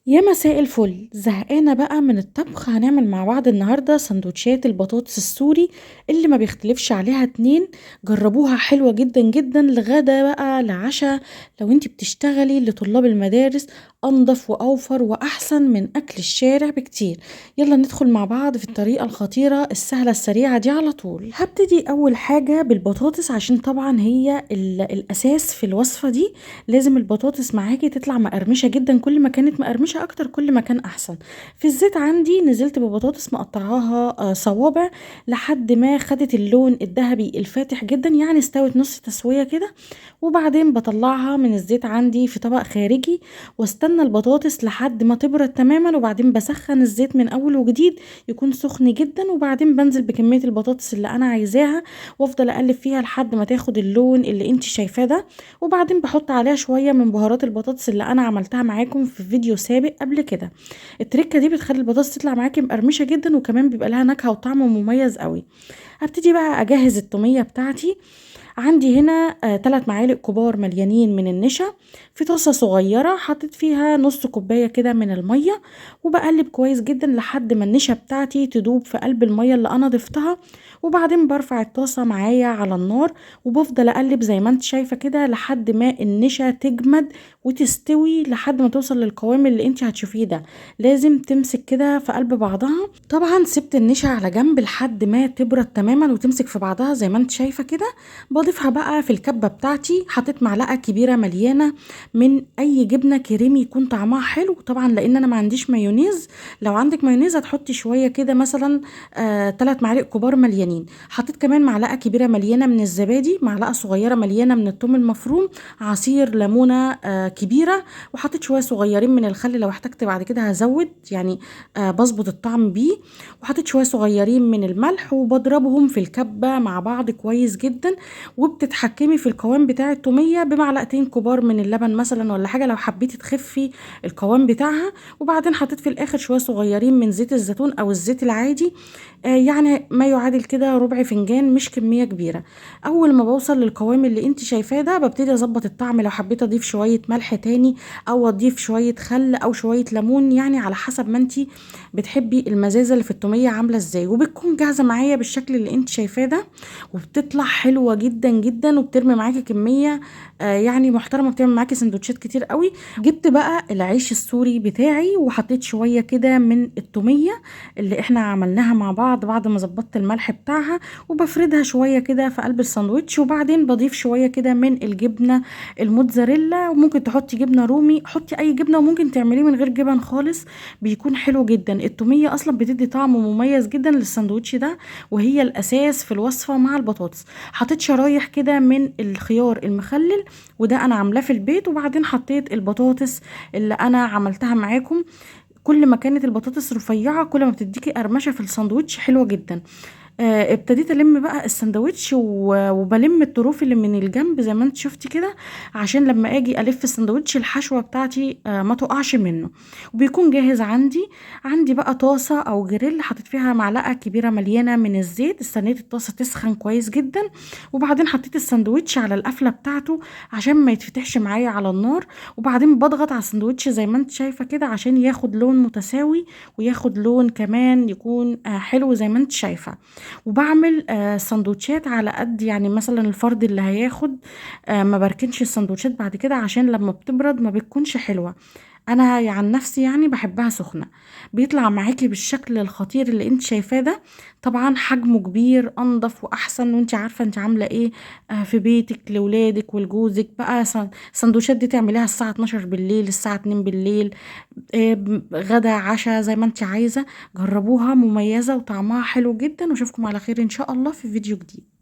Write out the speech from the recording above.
يا مساء الفل، زهقانة بقى من الطبخ. هنعمل مع بعض النهاردة سندوتشات البطاطس السوري اللي ما بيختلفش عليها اتنين. جربوها، حلوة جدا جدا لغدا بقى لعشاء. لو انتي بتشتغلي لطلاب المدارس، انضف واوفر واحسن من اكل الشارع بكتير. يلا ندخل مع بعض في الطريقة الخطيرة السهلة السريعة دي على طول. هبتدي اول حاجة بالبطاطس عشان طبعا هي الاساس في الوصفة دي. لازم البطاطس معاكي تطلع مقرمشة جدا، كل ما كانت مقرمشة اكتر كل ما كان احسن. في الزيت عندي نزلت ببطاطس مقطعاها صوابع لحد ما خدت اللون الذهبي الفاتح جدا، يعني استوت نص تسوية كده. وبعدين بطلعها من الزيت عندي في طبق خارجي، واستنى البطاطس لحد ما تبرد تماما، وبعدين بسخن الزيت من اول وجديد يكون سخن جدا، وبعدين بنزل بكمية البطاطس اللي انا عايزاها، وافضل اقلب فيها لحد ما تاخد اللون اللي انت شايفاه ده. وبعدين بحط عليها شوية من بهارات البطاطس اللي انا عملتها معاكم في فيديو سابق قبل كده. التركة دي بتخلي البطاطس تطلع معاكي مقرمشة جدا، وكمان بيبقى لها نكهة وطعم مميز قوي. هبتدي بقى اجهز التومية بتاعتي. عندي هنا 3 معالق كبار مليانين من النشا. في طاسة صغيرة حطيت فيها نص كوباية كده من المية، وبقلب كويس جدا لحد ما النشا بتاعتي تدوب في قلب المية اللي انا ضفتها. وبعدين برفع الطاسة معايا على النار، وبفضل اقلب زي ما انت شايفة كده لحد ما النشا تجمد وتستوي، لحد ما توصل للقوام اللي انت هتشوفيه ده. لازم تمسك كده في قلب بعضها. طبعا سبت النشا على جنب لحد ما تبرد تماما وتمسك في بعضها زي ما انت شايفة كده. بضيفها بقى في الكبة بتاعتي. حطيت معلقة كبيرة مليانة من اي جبنة كريمي يكون طعمها حلو، طبعا لان انا ما عنديش مايونيز. لو عندك مايونيز هتحطي شوية كده، مثلا 3 معالق كبار مليانين. حطيت كمان معلقة كبيرة مليانة من الزبادي، معلقة صغيرة مليانة من الثوم المفروم، عصير ليمونة كبيرة. وحطيت شوية صغيرين من الخل، لو احتجت بعد كده هزود يعني، بظبط الطعم بيه. وحطيت شوية صغيرين من الملح، وبضربهم في الكبة مع بعض كويس جدا. وبتتحكمي في القوام بتاع التومية بمعلقتين كبار من اللبن مثلا ولا حاجة، لو حبيتي تخفي القوام بتاعها. وبعدين حطيت في الاخر شوية صغيرين من زيت الزيتون او الزيت العادي، يعني ما يعادل كده ربع فنجان، مش كمية كبيرة. اول ما بوصل للقوام اللي انت شايفاه ده ببتدي اظبط الطعم، لو حبيت اضيف شوية ملح تاني او اضيف شوية خل او شوية ليمون، يعني على حسب ما انت بتحبي المزازة اللي في التومية عاملة ازاي. وبتكون جاهزة معايا بالشكل اللي انت شايفاه ده، وبتطلع حلوة جدا جدا، وبترمي معاكي كمية يعني محترمة، بتعمل معاكي سندوتشات كتير قوي. جبت بقى العيش السوري بتاعي وحطيت شوية كده من التومية اللي احنا عملناها مع بعض بعد ما ظبطت الملح بتاعها، وبفردها شوية كده في قلب الساندوتش. وبعدين بضيف شوية كده من الجبنة الموتزاريلا، وممكن تحطي جبنة رومي، حطي اي جبنة، وممكن تعمليه من غير جبن خالص، بيكون حلو جدا. التومية اصلا بتدي طعم مميز جدا للساندوتش ده، وهي الاساس في الوصفة مع البطاطس. حطيت شرايح كده من الخيار المخلل، وده انا عاملاه في البيت. وبعدين حطيت البطاطس اللي انا عملتها معاكم. كل ما كانت البطاطس رفيعة كل ما بتديكي قرمشة في الساندوتش حلوة جدا. ابتديت الم بقى السندوتش وبلم الطروف اللي من الجنب زي ما انت شفتي كده، عشان لما اجي الف السندوتش الحشوه بتاعتي ما تقعش منه. وبيكون جاهز عندي. عندي بقى طاسه او جريل، حطيت فيها معلقه كبيره مليانه من الزيت، استنيت الطاسه تسخن كويس جدا. وبعدين حطيت السندوتش على القفله بتاعته عشان ما يتفتحش معايا على النار. وبعدين بضغط على السندوتش زي ما انت شايفه كده عشان ياخد لون متساوي، وياخد لون كمان يكون حلو زي ما انت شايفه. وبعمل سندوتشات على قد يعني مثلا الفرد اللي هياخد. ما بركنش السندوتشات بعد كده عشان لما بتبرد ما بتكونش حلوة. انا عن نفسي يعني بحبها سخنة. بيطلع معاكي بالشكل الخطير اللي انت شايفاه ده. طبعا حجمه كبير، انضف واحسن، وانت عارفة انت عاملة ايه في بيتك لولادك ولجوزك بقى. سندوتشات دي تعمليها الساعة 12 بالليل، الساعة 2 بالليل، غدا عشاء زي ما انت عايزة. جربوها، مميزة وطعمها حلو جدا، واشوفكم على خير ان شاء الله في فيديو جديد.